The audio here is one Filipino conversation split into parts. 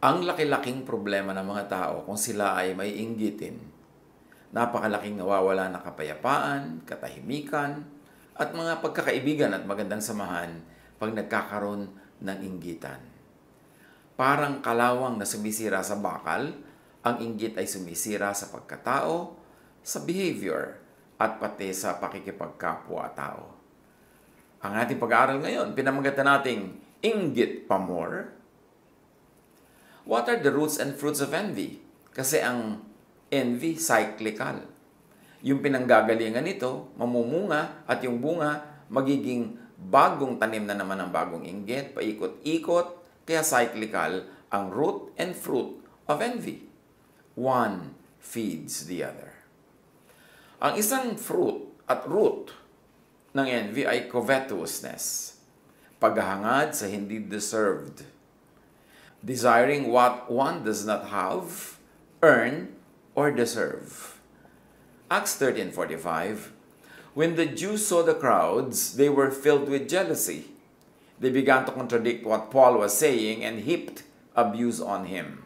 Ang laki-laking problema ng mga tao kung sila ay may inggitin. Napakalaking nawawala na kapayapaan, katahimikan, at mga pagkakaibigan at magandang samahan pag nagkakaroon ng inggitan. Parang kalawang na sumisira sa bakal, ang inggit ay sumisira sa pagkatao, sa behavior, at pati sa pakikipagkapwa-tao. Ang ating pag-aaral ngayon, pinamagatan nating inggit pa more. What are the roots and fruits of envy? Kasi ang envy, cyclical. Yung pinanggagalingan nito, mamumunga at yung bunga, magiging bagong tanim na naman ng bagong inggit, paikot-ikot, kaya cyclical ang root and fruit of envy. One feeds the other. Ang isang fruit at root ng envy ay covetousness, paghahangad sa hindi deserved, desiring what one does not have, earn, or deserve. Acts 13:45, when the Jews saw the crowds, they were filled with jealousy. They began to contradict what Paul was saying and heaped abuse on him.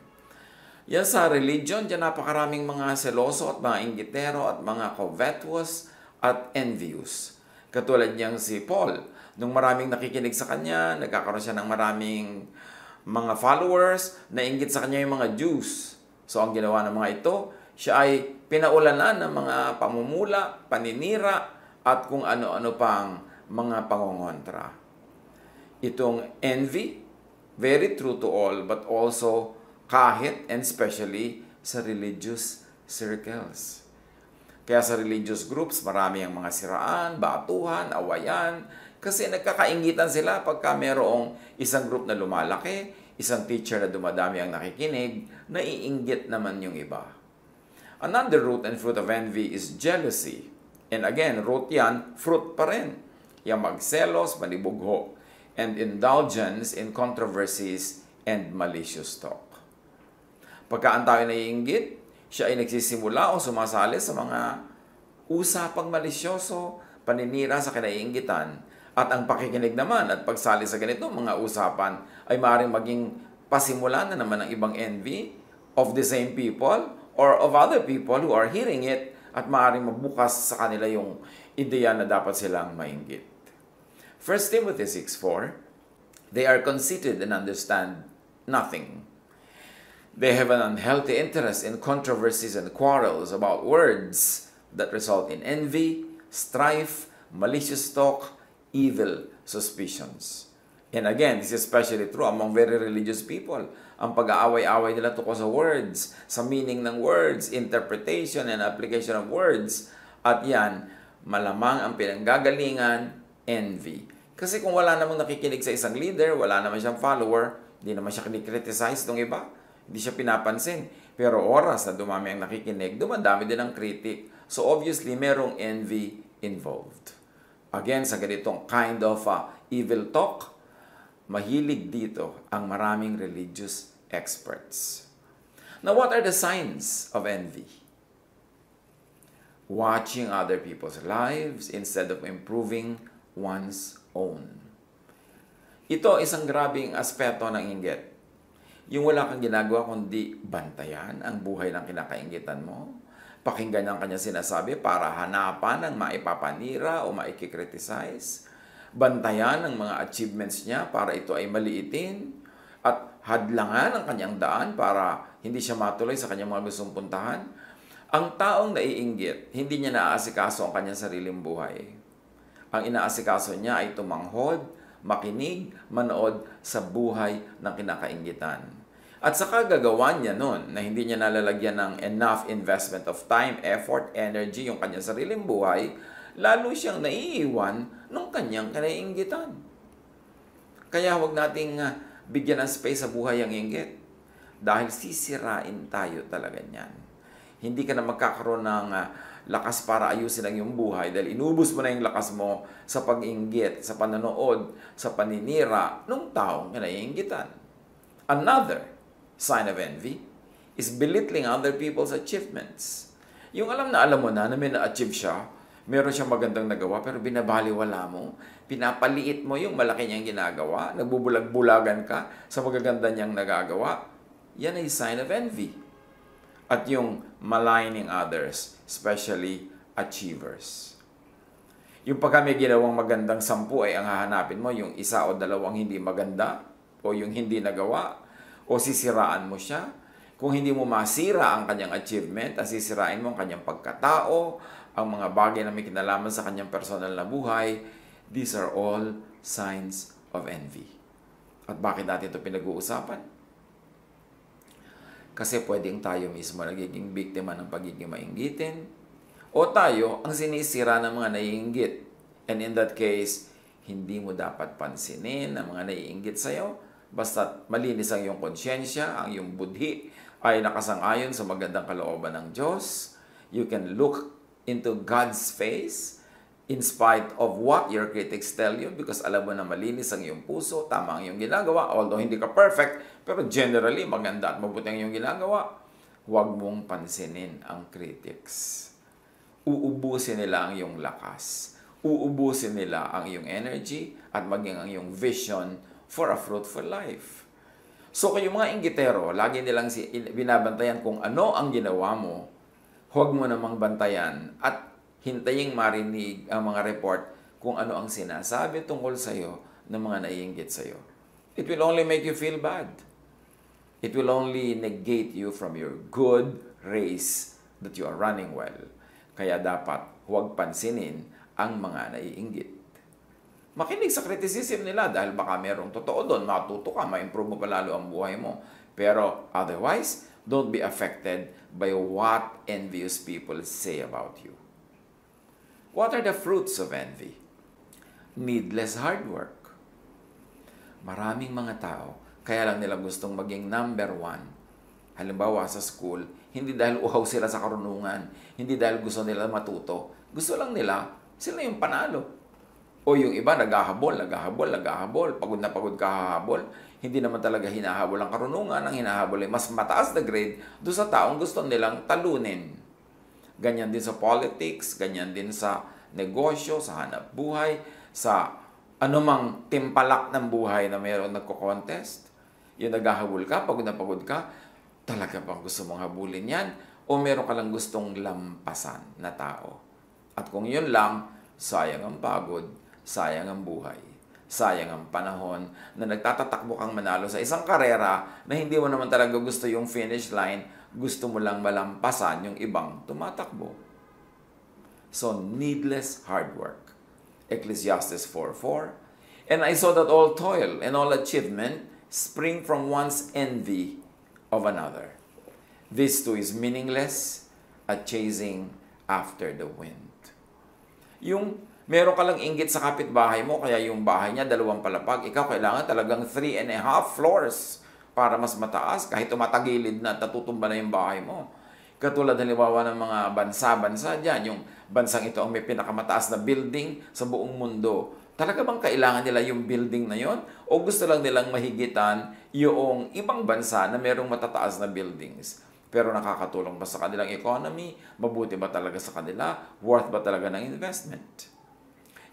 Yan sa religion, dyan napakaraming mga seloso at mga inggitero at mga covetous at envious. Katulad niyang si Paul, nung maraming nakikinig sa kanya, nagkakaroon siya ng maraming mga followers, nainggit sa kanya yung mga Jews. So ang ginawa ng mga ito, siya ay pinaulanan ng mga pamumula, paninira, at kung ano-ano pang mga pangongontra. Itong envy, very true to all, but also kahit and especially sa religious circles. Kaya sa religious groups, marami ang mga siraan, batuhan, awayan, kasi nagkakaingitan sila pagka mayroong isang group na lumalaki, isang teacher na dumadami ang nakikinig, naiinggit naman yung iba. Another root and fruit of envy is jealousy. And again, root yan, fruit pa rin. Yung magselos, manibugho, and indulgence in controversies and malicious talk. Pagka ang tao naiinggit, siya ay nagsisimula o sumasali sa mga usapang malisyoso, paninira sa kinaiinggitan, at ang pakikinig naman at pagsali sa ganito mga usapan ay maaaring maging pasimula na naman ng ibang envy of the same people or of other people who are hearing it, at maaaring magbukas sa kanila yung ideya na dapat silang mainggit. 1 Timothy 6:4, they are conceited and understand nothing. They have an unhealthy interest in controversies and quarrels about words that result in envy, strife, malicious talk, evil suspicions. And again, this is especially true among very religious people. Ang pag-aaway-away nila tungkol sa words, sa meaning ng words, interpretation and application of words. At yan, malamang ang pinanggagalingan, envy. Kasi kung wala namang nakikinig sa isang leader, wala naman siyang follower, hindi naman siya kinikriticize ng iba, hindi siya pinapansin. Pero oras na dumami ang nakikinig, dumadami din ang critic. So obviously, merong envy involved. Again, sa ganitong kind of evil talk, mahilig dito ang maraming religious experts. Now, what are the signs of envy? Watching other people's lives instead of improving one's own. Ito isang grabing aspeto ng inggit. Yung wala kang ginagawa kundi bantayan ang buhay ng kinakainggitan mo, pakinggan ang kanya sinasabi para hanapan ng maipapanira o maikikriticize, bantayan ang mga achievements niya para ito ay maliitin, at hadlangan ang kanyang daan para hindi siya matuloy sa kanyang mga gustong puntahan. Ang taong naiinggit, hindi niya naaasikaso ang kanyang sariling buhay. Ang inaasikaso niya ay tumanghod, makinig, manood sa buhay ng kinakainggitan. At saka gagawa niya nun na hindi niya nalalagyan ng enough investment of time, effort, energy yung kanyang sariling buhay, lalo siyang naiiwan ng kanyang kinaiinggitan. Kaya huwag nating bigyan ng space sa buhay ang inggit. Dahil sisirain tayo talaga niyan. Hindi ka na magkakaroon ng lakas para ayusin ang iyong buhay dahil inubos mo na yung lakas mo sa pag-inggit, sa panonood, sa paninira ng taong kinaiinggitan. Another sign of envy is belittling other people's achievements. Yung alam mo na may na-achieve siya, meron siyang magandang nagawa, pero binabaliwala mo, pinapaliit mo yung malaki niyang ginagawa, nagbubulag-bulagan ka sa magaganda niyang nagagawa. yan ay sign of envy. At yung maligning others, especially achievers. Yung pagka may ginawang magandang 10 ay ang hahanapin mo, yung isa o dalawang hindi maganda, o yung hindi nagawa, o sisiraan mo siya. Kung hindi mo masira ang kanyang achievement, sisirain mo ang kanyang pagkatao, ang mga bagay na may kinalaman sa kanyang personal na buhay, these are all signs of envy. At bakit natin ito pinag-uusapan? Kasi pwedeng tayo mismo nagiging biktima ng pagiging mainggitin, o tayo ang sinisira ng mga naiinggit. And in that case, hindi mo dapat pansinin ang mga naiinggit sa'yo, basta malinis ang iyong konsyensya, ang iyong budhi ay nakasang-ayon sa magandang kalooban ng Diyos. You can look into God's face in spite of what your critics tell you, because alam mo na malinis ang iyong puso, tama ang iyong ginagawa, although hindi ka perfect, pero generally maganda at mabuti ang iyong ginagawa. Huwag mong pansinin ang critics. Uubusin nila ang iyong lakas. Uubusin nila ang iyong energy at maging ang iyong vision for a fruitful life. So kung yung mga inggitero, lagi nilang binabantayan kung ano ang ginawa mo, huwag mo namang bantayan at hintaying marinig ang mga report kung ano ang sinasabi tungkol sa iyo ng mga naiinggit sa iyo. It will only make you feel bad. It will only negate you from your good race that you are running well. Kaya dapat huwag pansinin ang mga naiinggit. Makinig sa criticism nila dahil baka merong totoo doon, matuto ka, ma-improve mo pa lalo ang buhay mo. Pero otherwise, don't be affected by what envious people say about you. What are the fruits of envy? Needless hard work. Maraming mga tao, kaya lang nila gustong maging number 1. Halimbawa sa school, hindi dahil uhaw sila sa karunungan, hindi dahil gusto nila matuto. Gusto lang nila, sila yung panalo. O yung iba, naghahabol. Pagod na pagod kahahabol. Hindi naman talaga hinahabol ang karunungan. Ang hinahabol ay mas mataas na grade doon sa taong gusto nilang talunin. Ganyan din sa politics, ganyan din sa negosyo, sa hanap buhay, sa anumang timpalak ng buhay na mayroon nagko-contest. Yung naghahabol ka, pagod na pagod ka, talaga bang gusto mong habulin yan? O meron ka lang gustong lampasan na tao? At kung yun lang, sayang ang pagod, sayang ang buhay, sayang ang panahon na nagtatatakbo kang manalo sa isang karera na hindi mo naman talaga gusto yung finish line, gusto mo lang malampasan yung ibang tumatakbo. So, needless hard work. Ecclesiastes 4:4. And I saw that all toil and all achievement spring from one's envy of another. This too is meaningless, a chasing after the wind. Yung meron ka lang inggit sa kapitbahay mo, kaya yung bahay niya 2 palapag, ikaw kailangan talagang 3.5 floors para mas mataas, kahit tumatagilid na, tatutumba na yung bahay mo. Katulad halimbawa ng mga bansa-bansa dyan, yung bansang ito ang may pinakamataas na building sa buong mundo. Talaga bang kailangan nila yung building na yon? O gusto lang nilang mahigitan yung ibang bansa na merong matataas na buildings? Pero nakakatulong ba sa kanilang economy? Mabuti ba talaga sa kanila? Worth ba talaga ng investment?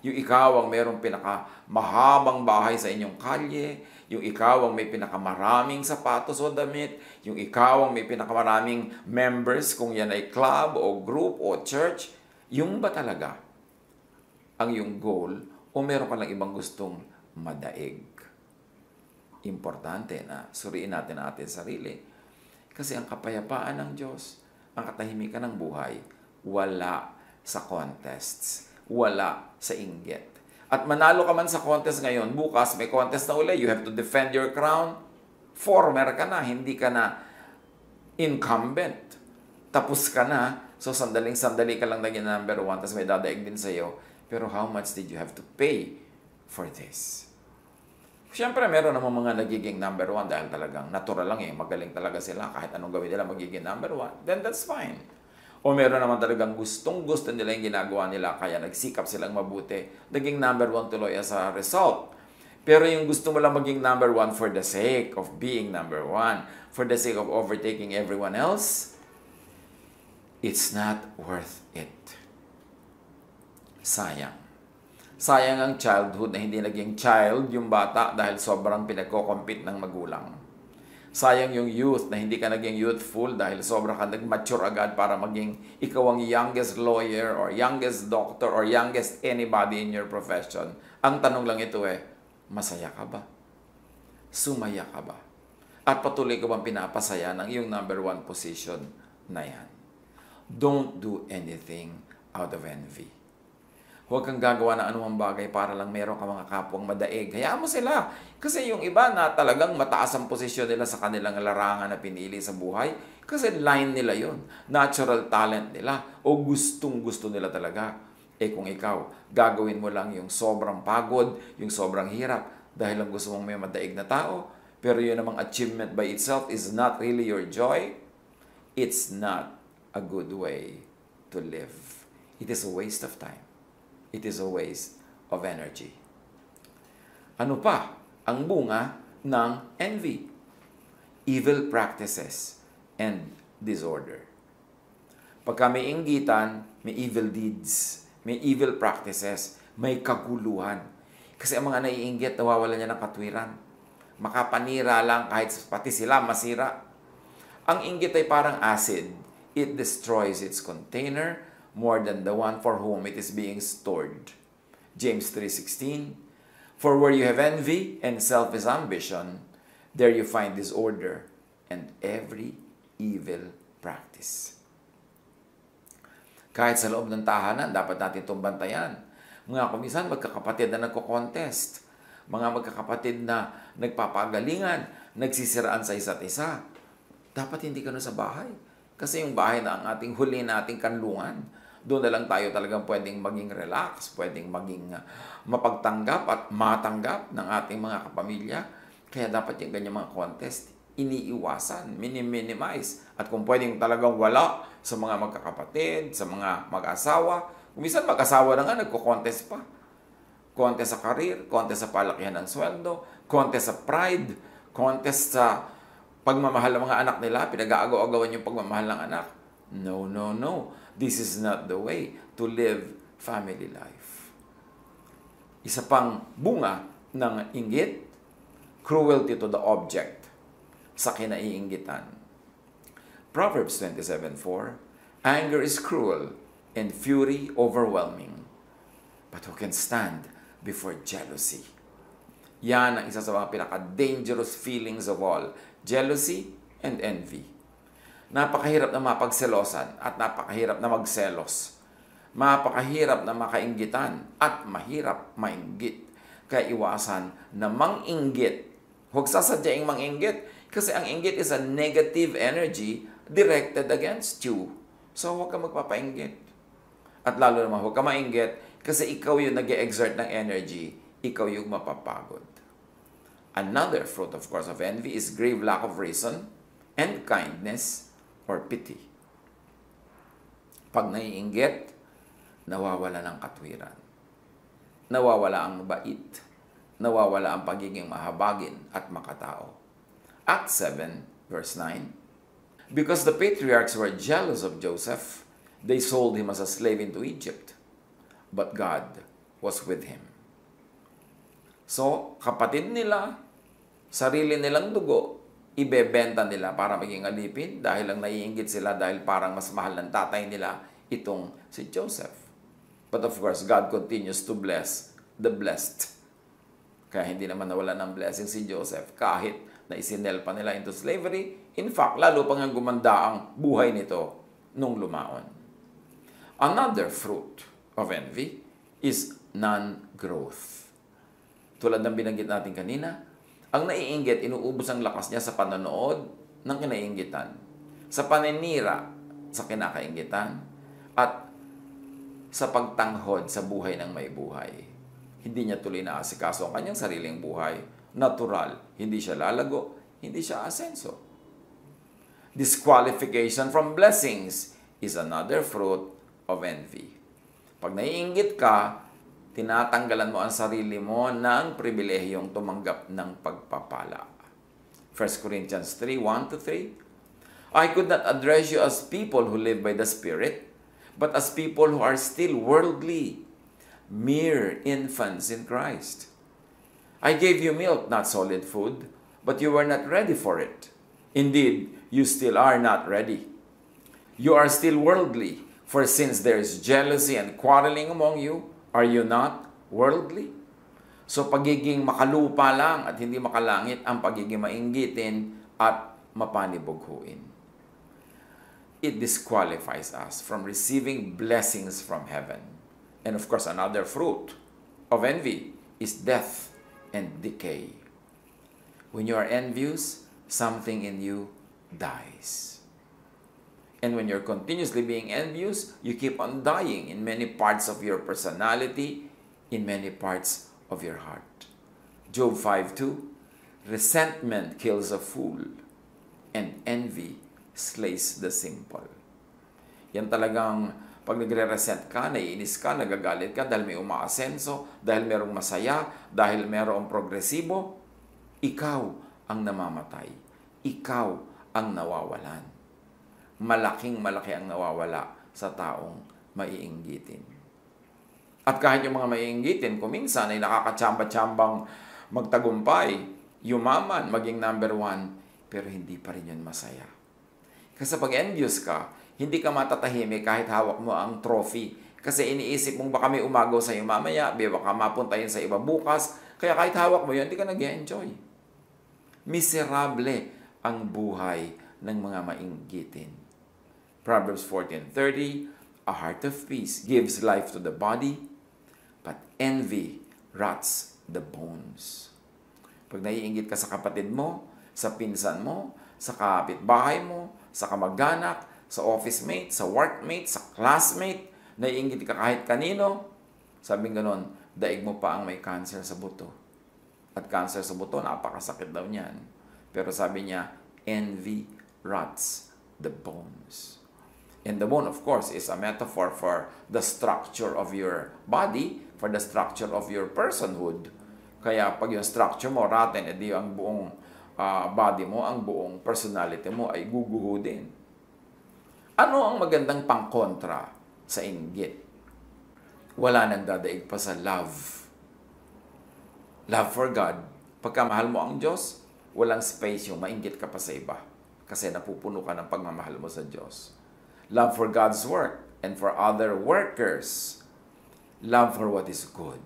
Yung ikaw ang merong pinakamahabang bahay sa inyong kalye, yung ikaw ang may pinakamaraming sapatos o damit, yung ikaw ang may pinakamaraming members kung yan ay club o group o church, yung ba talaga ang yung goal o meron ka lang ibang gustong madaig? Importante na suriin natin ang ating sarili. Kasi ang kapayapaan ng Diyos, ang katahimikan ng buhay, wala sa contests, wala sa inggit. At manalo ka man sa contest ngayon, bukas may contest na uli, you have to defend your crown. Former ka na, hindi ka na incumbent. Tapos ka na, so sandaling-sandali ka lang naging number 1, tapos may dadaig din sa'yo. Pero how much did you have to pay for this? Siyempre, meron naman mga nagiging number 1 dahil talagang natural lang magaling talaga sila. Kahit anong gawin nila, magiging number 1. Then that's fine. O meron naman talagang gustong-gusto nila yung ginagawa nila, kaya nagsikap silang mabuti. Naging number 1 tuloy as a result. Pero yung gusto mo lang maging number 1 for the sake of being number 1, for the sake of overtaking everyone else, it's not worth it. Sayang. Sayang ang childhood na hindi naging child yung bata dahil sobrang pinagko-compete ng magulang. Sayang yung youth na hindi ka naging youthful dahil sobra ka nag-mature agad para maging ikaw ang youngest lawyer or youngest doctor or youngest anybody in your profession. Ang tanong lang ito masaya ka ba? Sumaya ka ba? At patuloy ka bang pinapasaya ng iyong number 1 position na yan? Don't do anything out of envy. Huwag kang gagawa ng anumang bagay para lang meron ka mga kapwang madaig. Hayaan mo sila. Kasi yung iba na talagang mataas ang posisyon nila sa kanilang larangan na pinili sa buhay, kasi line nila yon, natural talent nila, o gustong-gusto nila talaga. Kung ikaw, gagawin mo lang yung sobrang pagod, yung sobrang hirap, dahil lang gusto mong may madaig na tao, pero yun namang achievement by itself is not really your joy, it's not a good way to live. It is a waste of time. It is a waste of energy. Ano pa ang bunga ng envy? Evil practices and disorder. Pagka may inggitan, may evil deeds, may evil practices, may kaguluhan. Kasi ang mga naiinggit, nawawalan niya ng katwiran. Makapanira lang kahit pati sila masira. Ang inggit ay parang acid. It destroys its container more than the one for whom it is being stored. James 3:16. For where you have envy and selfish ambition, there you find disorder and every evil practice. Kahit sa loob ng tahanan, dapat natin itong bantayan. Mga kumisan, magkakapatid na nagko-contest. Mga magkakapatid na nagpapagalingan, nagsisiraan sa isa't isa. Dapat hindi ka na sa bahay. Kasi yung bahay na ang ating huli nating kanlungan, doon na lang tayo talagang pwedeng maging relax, pwedeng maging mapagtanggap at matanggap ng ating mga kapamilya. Kaya dapat yung ganyan mga contest, iniiwasan, minimize. At kung pwedeng talagang wala sa mga magkakapatid, sa mga mag-asawa, minsan mag-asawa na nga, nagko-contest pa. Contest sa career, contest sa palakihan ng sweldo, contest sa pride, contest sa pagmamahal ng mga anak nila, pinag-aagaw-agawan yung pagmamahal ng anak. No, no, no. This is not the way to live family life. Isa pang bunga ng inggit, cruelty to the object sa kinaiinggitan. Proverbs 27:4, anger is cruel and fury overwhelming. But who can stand before jealousy? Yan ang isa sa mga pinaka-dangerous feelings of all. Jealousy and envy. Napakahirap na mapagselosan at napakahirap na magselos. Mapakahirap na makainggitan at mahirap mainggit. Kaya iwasan na manginggit. Huwag sasadyaing manginggit kasi ang inggit is a negative energy directed against you. So huwag ka magpapainggit. At lalo naman huwag ka mainggit kasi ikaw yung nag-exert ng energy, ikaw yung mapapagod. Another fruit, of course, of envy is grave lack of reason and kindness or pity. Pag naiinggit, nawawala ng katwiran. Nawawala ang bait. Nawawala ang pagiging mahabagin at makatao. Acts 7, verse 9. Because the patriarchs were jealous of Joseph, they sold him as a slave into Egypt. But God was with him. So, kapatid nila, sarili nilang dugo, ibebenta nila para maging alipin dahil lang naiinggit sila dahil parang mas mahal ng tatay nila itong si Joseph. But of course, God continues to bless the blessed. Kaya hindi naman nawala ng blessing si Joseph kahit na isinel pa nila into slavery. In fact, lalo pang gumanda ang buhay nito nung lumaon. Another fruit of envy is non-growth. Tulad ng binanggit natin kanina, ang naiinggit, inuubos ang lakas niya sa panonood ng kinainggitan, sa paninira sa kinakainggitan, at sa pagtanghod sa buhay ng may buhay. Hindi niya tuloy na asikaso ang kanyang sariling buhay. Natural, hindi siya lalago, hindi siya asenso. Disqualification from blessings is another fruit of envy. Pag naiinggit ka, tinatanggalan mo ang sarili mo ng pribilehiyong tumanggap ng pagpapala. 1 Corinthians 3, 1-3. I could not address you as people who live by the Spirit, but as people who are still worldly, mere infants in Christ. I gave you milk, not solid food, but you were not ready for it. Indeed, you still are not ready. You are still worldly, for since there is jealousy and quarreling among you, are you not worldly? So pagiging makalupa lang at hindi makalangit ang pagiging mainggitin at mapanibughuin. It disqualifies us from receiving blessings from heaven. And of course, another fruit of envy is death and decay. When you are envious, something in you dies. And when you're continuously being envious, you keep on dying in many parts of your personality, in many parts of your heart. Job 5:2, resentment kills a fool, and envy slays the simple. Yan talagang pag nagre-resent ka, naiinis ka, nagagalit ka dahil may umaasenso, dahil merong masaya, dahil merong progresibo, ikaw ang namamatay. Ikaw ang nawawalan. Malaking-malaki ang nawawala sa taong maiinggitin. At kahit yung mga maiinggitin, kung minsan ay nakakatsamba-tsambang magtagumpay, yumaman, maging number 1, pero hindi pa rin yun masaya. Kasi pag envious ka, hindi ka matatahimik kahit hawak mo ang trophy. Kasi iniisip mong baka may umagaw sa iyo mamaya, baka mapunta yun sa iba bukas, kaya kahit hawak mo yun, hindi ka nag-enjoy. Miserable ang buhay ng mga mainggitin. Proverbs 14:30, a heart of peace gives life to the body, but envy rots the bones. Pag naiinggit ka sa kapatid mo, sa pinsan mo, sa kapitbahay mo, sa kamag-anak, sa office mate, sa workmate, sa classmate, naiinggit ka kahit kanino, sabing ganon, daig mo pa ang may cancer sa buto. At cancer sa buto, napakasakit daw niyan. Pero sabi niya, envy rots the bones. And the bone, of course, is a metaphor for the structure of your body, for the structure of your personhood. Kaya pag yung structure mo rotten, edi ang buong body mo, ang buong personality mo ay guguho din. Ano ang magandang pangkontra sa inggit? Wala nang dadaig pa sa love. Love for God. Pagka mahal mo ang Diyos, walang space yung mainggit ka pa sa iba. Kasi napupuno ka ng pagmamahal mo sa Diyos. Love for God's work and for other workers. Love for what is good.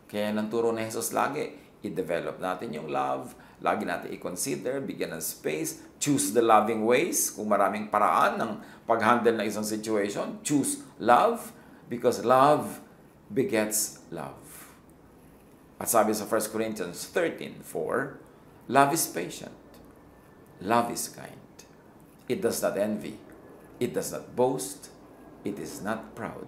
Kaya nang turo ni Jesus lagi, i-develop natin yung love, lagi natin i-consider, bigyan ng space, choose the loving ways. Kung maraming paraan ng pag-handle ng isang situation, choose love because love begets love. At sabi sa 1 Corinthians 13:4, love is patient. Love is kind. It does not envy. It does not boast. It is not proud.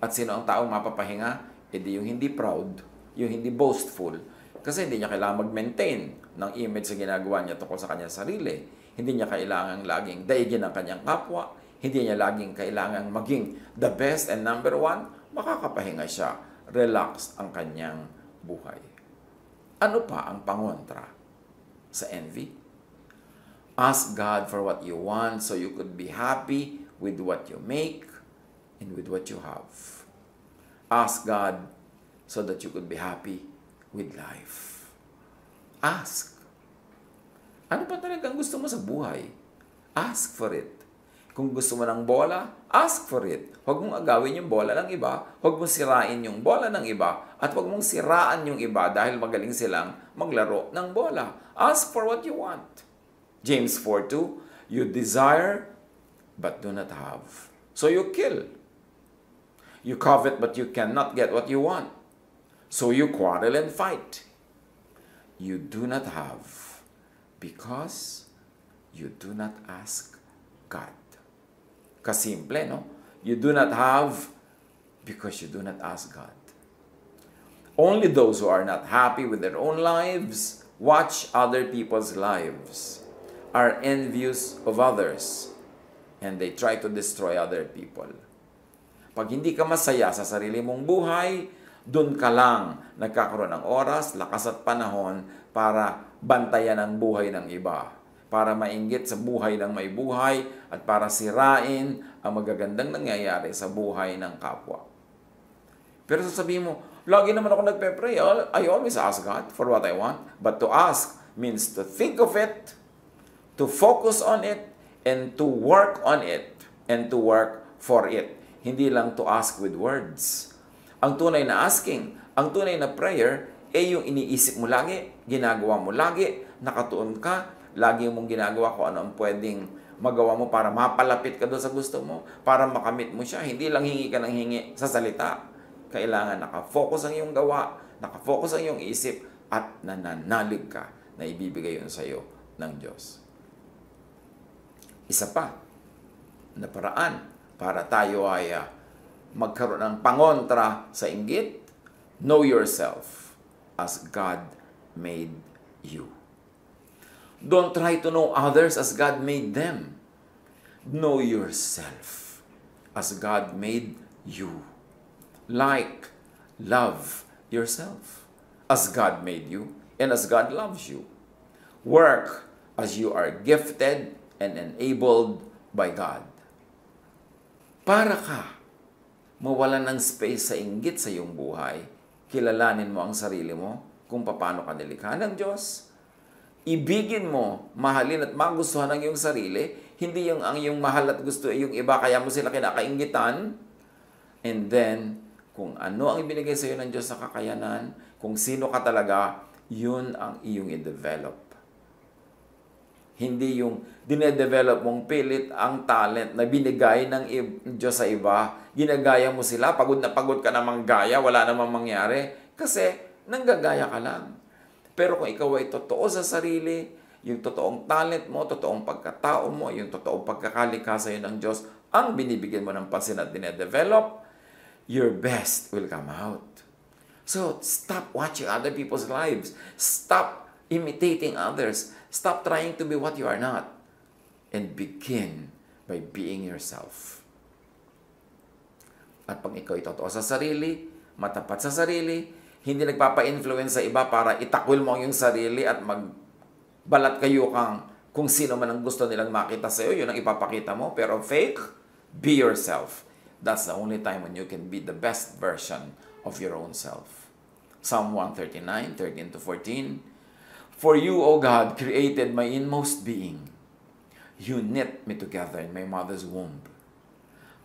At sino ang taong mapapahinga? Hindi yung hindi proud, yung hindi boastful. Kasi hindi niya kailangan mag-maintain ng image sa ginagawa niya tungkol sa kanyang sarili. Hindi niya kailangan laging daigin ang kanyang kapwa. Hindi niya laging kailangan maging the best and number 1. Makakapahinga siya. Relaxed ang kanyang buhay. Ano pa ang pangontra sa envy? Ask God for what you want so you could be happy with what you make and with what you have. Ask God so that you could be happy with life. Ask. Ano pa talagang gusto mo sa buhay? Ask for it. Kung gusto mo ng bola, ask for it. Huwag mong agawin yung bola ng iba, huwag mong sirain yung bola ng iba, at huwag mong siraan yung iba dahil magaling silang maglaro ng bola. Ask for what you want. James 4:2, you desire but do not have. So you kill. You covet but you cannot get what you want. So you quarrel and fight. You do not have because you do not ask God. Kasimple, no? You do not have because you do not ask God. Only those who are not happy with their own lives watch other people's lives, are envious of others, and they try to destroy other people. Pag hindi ka masaya sa sarili mong buhay, dun ka lang nagkakaroon ng oras, lakas at panahon para bantayan ang buhay ng iba, para mainggit sa buhay ng may buhay, at para sirain ang magagandang nangyayari sa buhay ng kapwa. Pero sasabihin mo, lagi naman ako nagpe-pray. I always ask God for what I want. But to ask means to think of it, to focus on it, and to work on it, and to work for it. Hindi lang to ask with words. Ang tunay na asking, ang tunay na prayer, yung iniisip mo lagi, ginagawa mo lagi, nakatuon ka, lagi mong ginagawa kung ano ang pwedeng magawa mo para mapalapit ka doon sa gusto mo, para makamit mo siya. Hindi lang hingi ka ng hingi sa salita. Kailangan nakafocus ang iyong gawa, nakafocus ang iyong isip, at nananalig ka na ibibigay yun sa iyo ng Diyos. Isa pa na paraan para tayo ay magkaroon ng pangontra sa inggit, know yourself as God made you. Don't try to know others as God made them. Know yourself as God made you. Like, love yourself as God made you and as God loves you. Work as you are gifted and enabled by God. Para ka mawalan ng space sa inggit sa iyong buhay, kilalanin mo ang sarili mo kung paano ka nilikha ng Diyos. Ibigin mo, mahalin at magustuhan ang iyong sarili, hindi yung ang iyong mahal at gusto ay yung iba, kaya mo sila kinakainggitan. And then, kung ano ang ibinigay sa iyo ng Diyos sa kakayanan, kung sino ka talaga, yun ang iyong i-develop. Hindi yung dinedevelop mong pilit ang talent na binigay ng Diyos sa iba. Ginagaya mo sila, pagod na pagod ka namang gaya, wala namang mangyari. Kasi nanggagaya ka lang. Pero kung ikaw ay totoo sa sarili, yung totoong talent mo, totoong pagkatao mo, yung totoong pagkakalikha sa iyo ng Diyos, ang binibigyan mo ng pansin at dinedevelop, your best will come out. So, stop watching other people's lives. Stop imitating others. Stop trying to be what you are not. And begin by being yourself. At pag ikaw ay totoo sa sarili, matapat sa sarili, hindi nagpapa-influence sa iba para itakwil mo ang iyong sarili at magbalat kayo kung sino man ang gusto nilang makita sa iyo, yun ang ipapakita mo. Pero fake, be yourself. That's the only time when you can be the best version of your own self. Psalm 139, 13-14. For you, O God, created my inmost being. You knit me together in my mother's womb.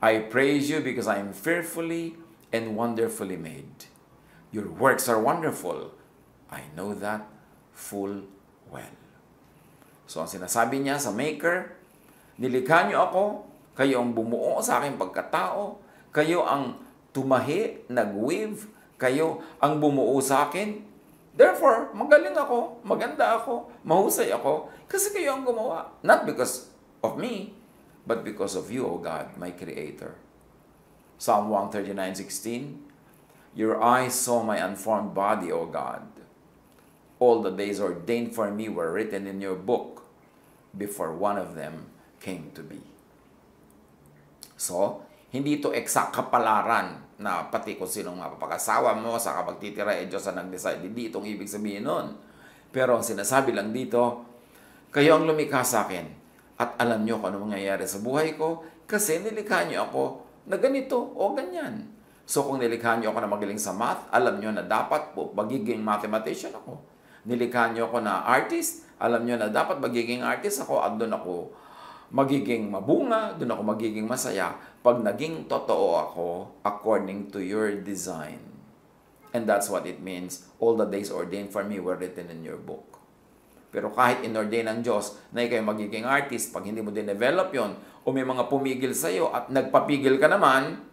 I praise you because I am fearfully and wonderfully made. Your works are wonderful. I know that full well. So, ang sinasabi niya sa Maker, nilikha niyo ako, kayo ang bumuo sa aking pagkatao, kayo ang tumahi, nag-weave, kayo ang bumuo sa akin. Therefore, magaling ako, maganda ako, mahusay ako, kasi kayo ang gumawa. Not because of me, but because of you, O God, my Creator. Psalm 139:16. Your eyes saw my unformed body, O God. All the days ordained for me were written in your book before one of them came to be. So, hindi ito exact kapalaran na pati kung sinong mapapakasawa mo sa kapagtitira, Diyos ang nag-decide. Hindi itong ibig sabihin nun. Pero ang sinasabi lang dito, kayo ang lumikha sa akin at alam nyo kung ano mangyayari sa buhay ko kasi nilikha nyo ako na ganito o ganyan. So kung nilikha nyo ako na magaling sa math, alam nyo na dapat po magiging mathematician ako. Nilikha nyo ako na artist, alam nyo na dapat magiging artist ako at doon ako magiging mabunga, doon ako magiging masaya pag naging totoo ako according to your design. And that's what it means. All the days ordained for me were written in your book. Pero kahit inordain ng Diyos na ikaw magiging artist, pag hindi mo din-develop yon o may mga pumigil sa'yo at nagpapigil ka naman,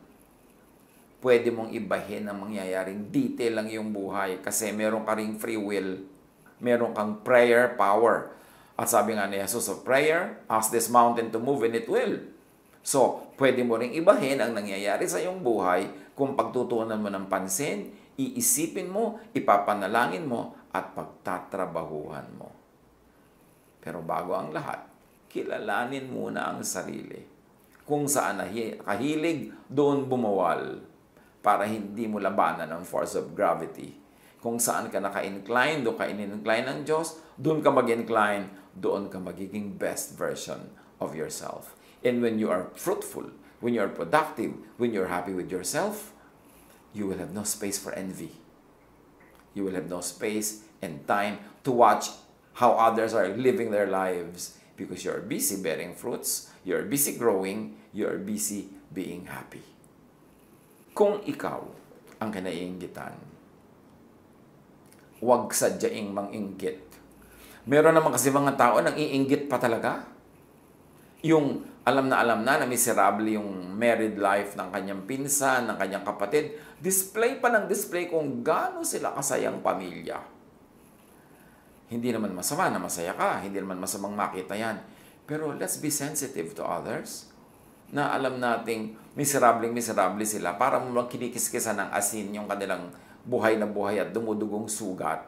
pwede mong ibahin ang mangyayaring detail lang yung buhay kasi meron ka ring free will, meron kang prayer power. At sabi nga ni Jesus of prayer, ask this mountain to move and it will. So, pwede mo ring ibahin ang nangyayari sa iyong buhay kung pagtutuunan mo ng pansin, iisipin mo, ipapanalangin mo, at pagtatrabahuhan mo. Pero bago ang lahat, kilalanin muna ang sarili. Kung saan kahilig, doon bumawal para hindi mo labanan ang force of gravity. Kung saan ka naka-incline, doon ka in-incline ng Diyos, doon ka mag-incline, doon ka magiging best version of yourself. And when you are fruitful, when you are productive, when you're happy with yourself, you will have no space for envy. You will have no space and time to watch how others are living their lives Because you're busy bearing fruits, you're busy growing, you're busy being happy. Kung ikaw ang kinaiinggitan, huwag sadyaing manginggit. Meron naman kasi mga tao nang iinggit pa talaga. Yung alam na miserable yung married life ng kanyang pinsan, ng kanyang kapatid, display pa ng display kung gaano sila kasayang pamilya. Hindi naman masama na masaya ka, hindi naman masamang makita yan. Pero let's be sensitive to others na alam nating miserable sila para mo lang kinikiskisan ng asin yung kanilang buhay na buhay at dumudugong sugat.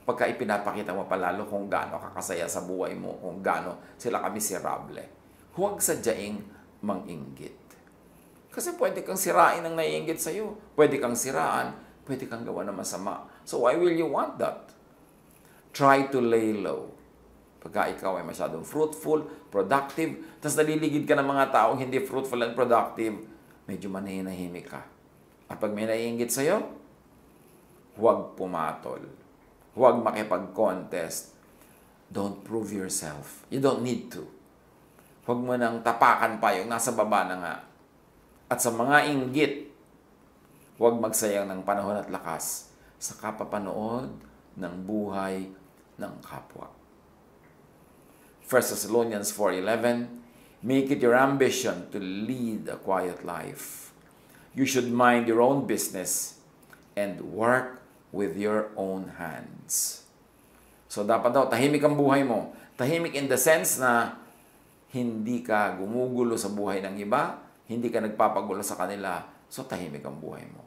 Pagka ipinapakita mo palalo kung gaano kakasaya sa buhay mo, kung gaano sila ka miserable. Huwag sadyaing manginggit. Kasi pwede kang sirain ang naiinggit sa'yo. Pwede kang siraan, pwede kang gawa ng masama. So why will you want that? Try to lay low. Pagka ikaw ay masyadong fruitful, productive, tapos naliligid ka ng mga taong hindi fruitful and productive, medyo manahinahimik ka. At pag may naiinggit sa'yo, huwag pumatol. Huwag makipag-contest. Don't prove yourself. You don't need to. Huwag mo nang tapakan pa yung nasa baba na nga. At sa mga inggit, huwag magsayang ng panahon at lakas sa kapapanood ng buhay ng kapwa. 1 Thessalonians 4:11, make it your ambition to lead a quiet life. You should mind your own business and work with your own hands. So dapat daw, tahimik ang buhay mo. Tahimik in the sense na hindi ka gumugulo sa buhay ng iba, hindi ka nagpapagulo sa kanila, so tahimik ang buhay mo.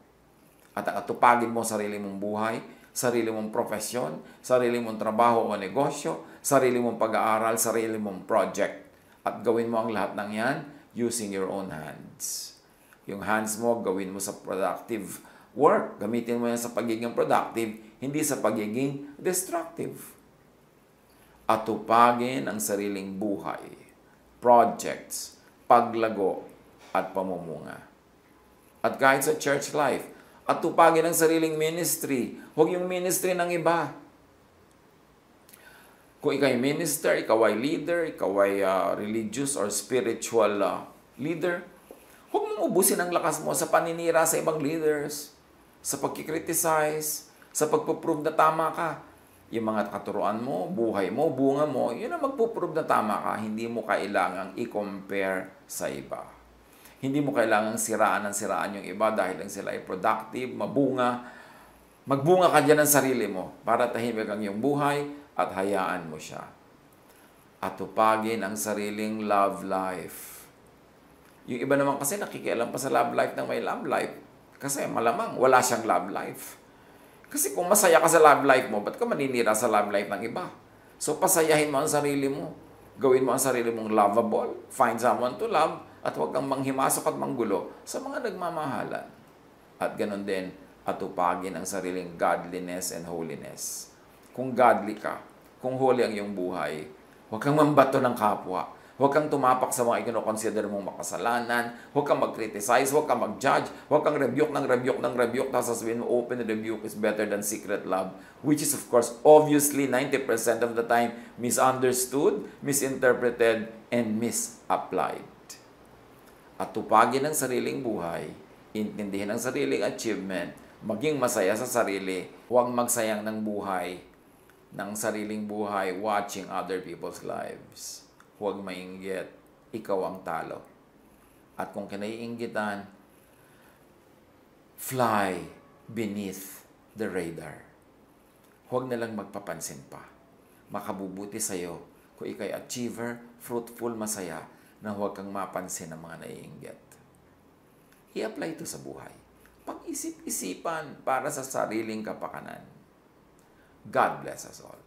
At atupagin mo sarili mong buhay, sarili mong profesyon, sarili mong trabaho o negosyo, sarili mong pag-aaral, sarili mong project. At gawin mo ang lahat ng yan using your own hands. Yung hands mo, gawin mo sa productive work. Gamitin mo yan sa pagiging productive, hindi sa pagiging destructive. Atupagin ang sariling buhay, projects, paglago, at pamumuga. At kahit sa church life, atupagin ang sariling ministry. Huwag yung ministry ng iba. Kung ikaw ay minister, ikaw ay leader, ikaw ay religious or spiritual leader, huwag mong ubusin ang lakas mo sa paninira sa ibang leaders, sa pagkikriticize, sa pagpuprove na tama ka. Yung mga katuruan mo, buhay mo, bunga mo, yun ang magpuprove na tama ka. Hindi mo kailangang i-compare sa iba. Hindi mo kailangang siraan yung iba dahil lang sila ay productive, mabunga. Magbunga ka dyan ng sarili mo para tahimik ang iyong buhay at hayaan mo siya. At tupagin ang sariling love life. Yung iba naman kasi nakikialam pa sa love life ng may love life. Kasi malamang wala siyang love life. Kasi kung masaya ka sa love life mo, ba't ka maninira sa love life ng iba? So pasayahin mo ang sarili mo. Gawin mo ang sarili mong lovable. Find someone to love. At huwag kang manghimasok at manggulo sa mga nagmamahalan. At ganun din, atupagin ang sariling godliness and holiness. Kung godly ka, kung holy ang iyong buhay, huwag kang mambato ng kapwa. Huwag kang tumapak sa mga ikinoconsider mong makasalanan. Huwag kang mag-criticize, huwag kang mag-judge, huwag kang rebuke, tapos sasabihin mo, open rebuke is better than secret love. Which is, of course, obviously, 90% of the time, misunderstood, misinterpreted, and misapplied. At tupagin ang sariling buhay, intindihin ang sariling achievement, maging masaya sa sarili, huwag magsayang ng buhay, ng sariling buhay, watching other people's lives. Huwag mainggit, ikaw ang talo. At kung kinaiinggitan, fly beneath the radar. Huwag na lang magpapansin pa. Makabubuti sa'yo kung ikay achiever, fruitful, masaya, na huwag kang mapansin ng mga naiinggit. I-apply ito sa buhay. Pag-isip-isipan para sa sariling kapakanan. God bless us all.